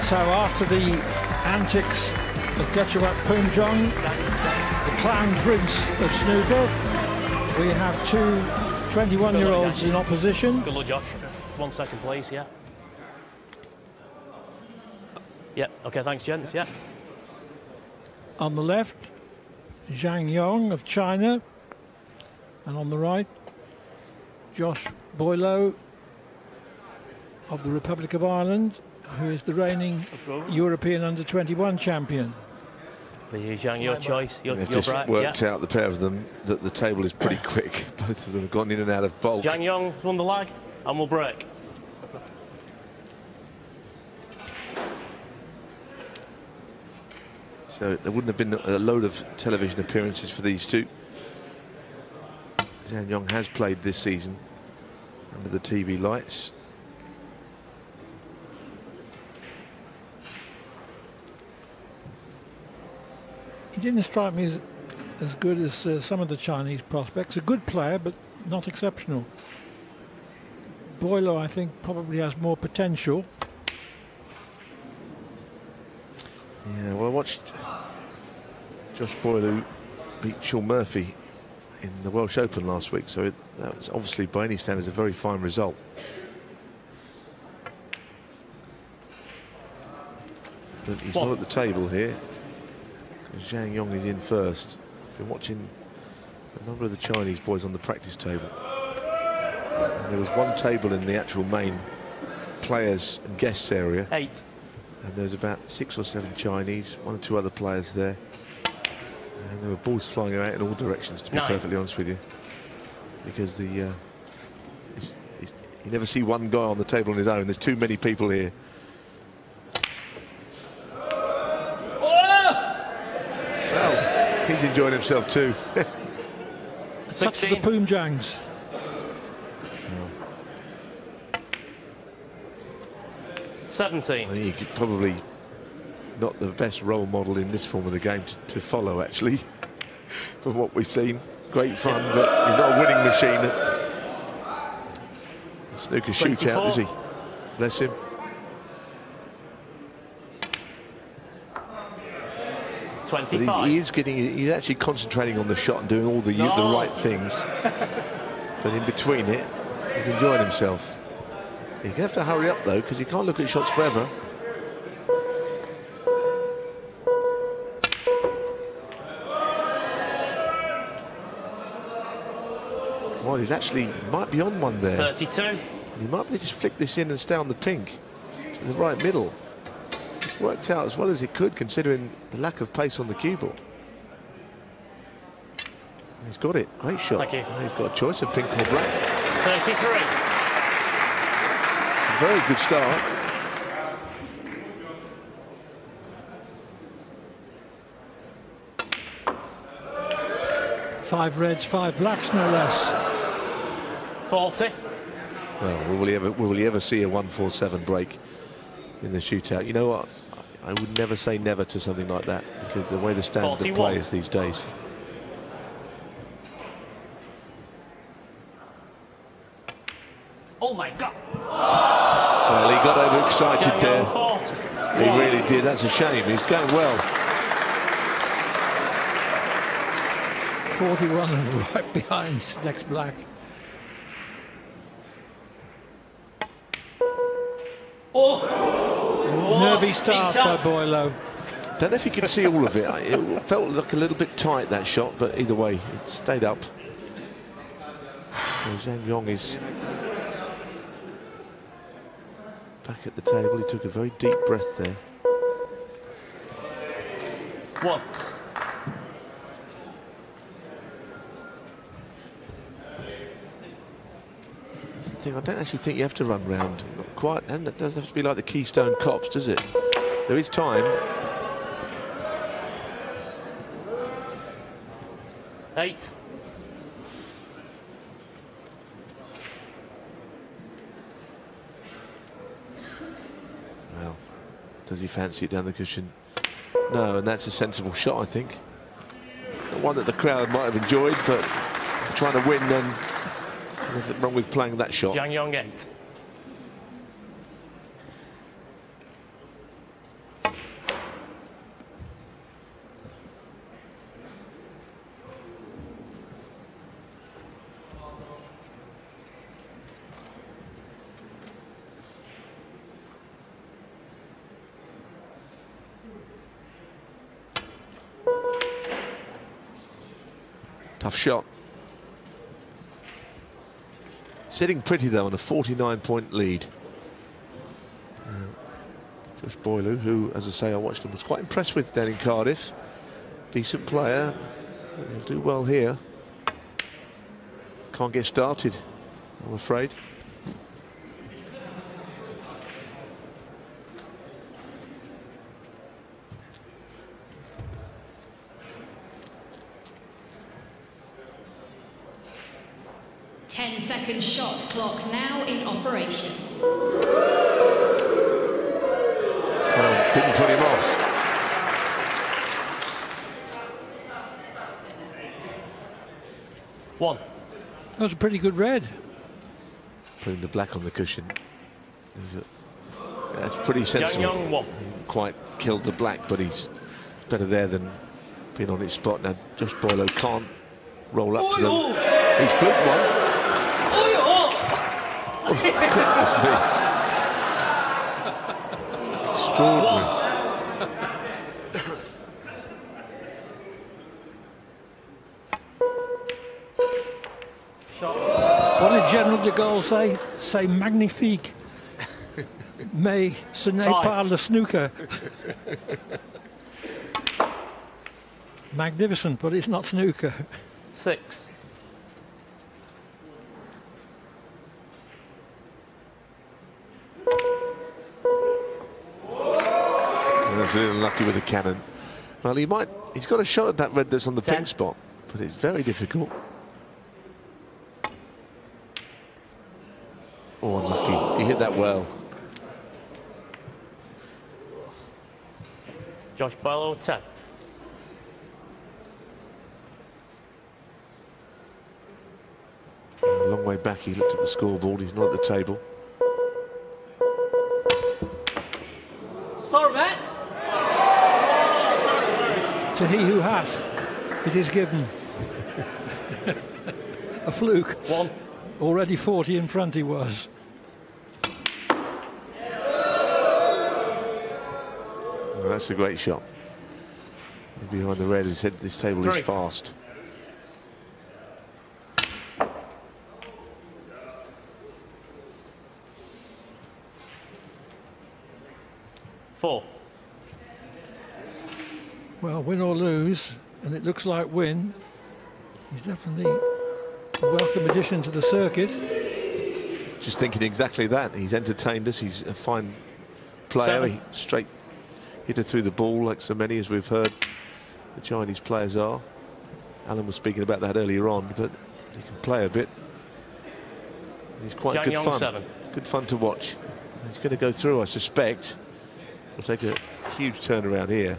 So after the antics of Dechawat Poomjong, the clown prince of snooker, we have two 21-year-olds in opposition. Good luck, Josh. 1 second, please, yeah. Yeah, okay, thanks, gents, yeah. On the left, Zhang Yong of China, and on the right, Josh Boileau of the Republic of Ireland, who is the reigning European under-21 champion. Zhang, your choice. They've just worked out, the pair of them, that the table is pretty quick. Both of them have gone in and out of bulk. Zhang Yong's won the lag, and we'll break. So there wouldn't have been a load of television appearances for these two. Zhang Yong has played this season under the TV lights. He didn't strike me as good as some of the Chinese prospects. A good player, but not exceptional. Boileau, I think, probably has more potential. Yeah, well, I watched Josh Boileau beat Sean Murphy in the Welsh Open last week, so that was obviously, by any standards, a very fine result. But he's not at the table here. Zhang Yong is in first. Been watching a number of the Chinese boys on the practice table. And there was one table in the actual main players and guests area. 8. And there's about 6 or 7 Chinese, 1 or 2 other players there. And there were balls flying out in all directions, to be 9. perfectly honest with you. Because you never see one guy on the table on his own. There's too many people here. Well, he's enjoying himself too. Touch the Poomjangs. 17. I think he could probably not the best role model in this form of the game to follow, actually, from what we've seen. Great fun, but he's not a winning machine at the snooker shootout, is he? Bless him. 25. He's actually concentrating on the shot and doing all the right things. But in between it, he's enjoying himself. You have to hurry up though, because you can't look at shots forever. Well, he's actually might be on one there. 32. And he might be just flick this in and stay on the pink to the right middle. It's worked out as well as it could, considering the lack of pace on the cue ball. And he's got it. Great shot. Thank you. And he's got a choice of pink or black. 33. Very good start. Five reds, 5 blacks, no less. 40. Well, will he ever see a 1-4-7 break in the shootout? You know what? I would never say never to something like that, because the way the standard of play is these days. Oh my God. Well, he got overexcited there. He really did. That's a shame. He's going well. 41 and right behind next black. Nervy start by Boileau. Don't know if you could see all of it. It felt like a little bit tight, that shot, but either way, it stayed up. Well, Zhang Yong is back at the table. He took a very deep breath there. 1. That's the thing, I don't actually think you have to run round. Not quite, and that doesn't have to be like the Keystone Cops, does it? There is time. 8. Well, does he fancy it down the cushion? No, and that's a sensible shot, I think. The one that the crowd might have enjoyed, but trying to win, then nothing wrong with playing that shot. Zhang Yong 8. Tough shot. Sitting pretty though on a 49-point lead. Josh Boileau, who, as I say, I watched him, was quite impressed with down in Cardiff. Decent player. He'll do well here. Can't get started, I'm afraid. Ten-second shot clock now in operation. Well, didn't put him off. One. That was a pretty good red. Putting the black on the cushion. That's pretty sensible. Zhang Yong, one. Quite killed the black, but he's better there than being on his spot. Now, Josh Boileau can't roll up to them. He's flipped one. Oh, goodness me. Extraordinary. What did General de Gaulle say? Say magnifique. Mais ce n'est pas le snooker. Magnificent, but it's not snooker. 6. That's a little unlucky with the cannon. Well, he's got a shot at that red that's on the pink spot, but it's very difficult. Oh, unlucky. He hit that well. Josh Boileau, 10. A long way back, he looked at the scoreboard. He's not at the table. Sorry, mate. To he who hath, it is given. A fluke. 1. Already 40 in front he was. Well, that's a great shot. Behind the red, he said this table 3. is fast. Four. Well, win or lose, and it looks like win. He's definitely a welcome addition to the circuit. Just thinking exactly that. He's entertained us. He's a fine player. 7. He straight hitter through the ball, like so many, as we've heard the Chinese players are. Alan was speaking about that earlier on, but he can play a bit. He's quite Zhang good Yong, fun. 7. Good fun to watch. He's going to go through, I suspect. We'll take a huge turnaround here.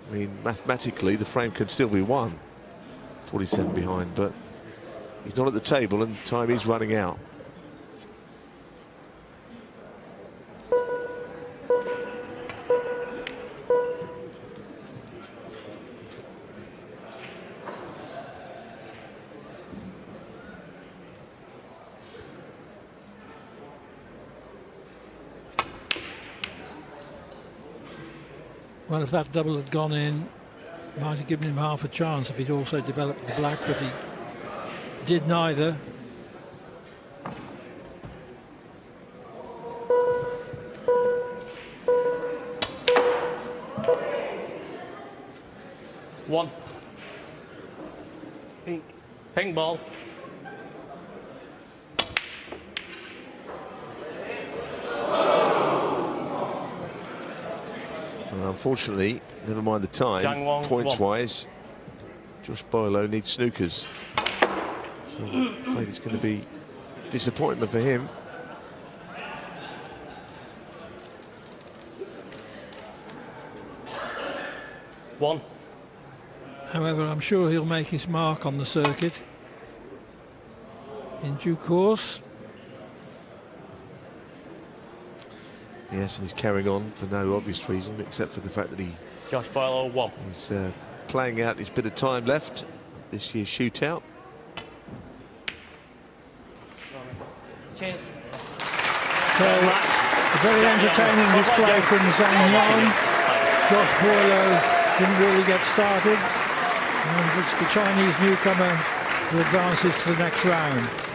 I mean, mathematically, the frame can still be won. 47 behind, but he's not at the table and time is running out. Well, if that double had gone in, might have given him half a chance if he'd also developed the black, but he did neither. One. Pink. Pink ball. Unfortunately, never mind the time, points-wise, Josh Boileau needs snookers. So I'm afraid it's going to be disappointment for him. One. However, I'm sure he'll make his mark on the circuit in due course. Yes, and he's carrying on for no obvious reason, except for the fact that Josh Boileau, 1. he's playing out his bit of time left this year's shootout. Cheers. So, a very entertaining display from Zhang Yong. Josh Boileau didn't really get started. And it's the Chinese newcomer who advances to the next round.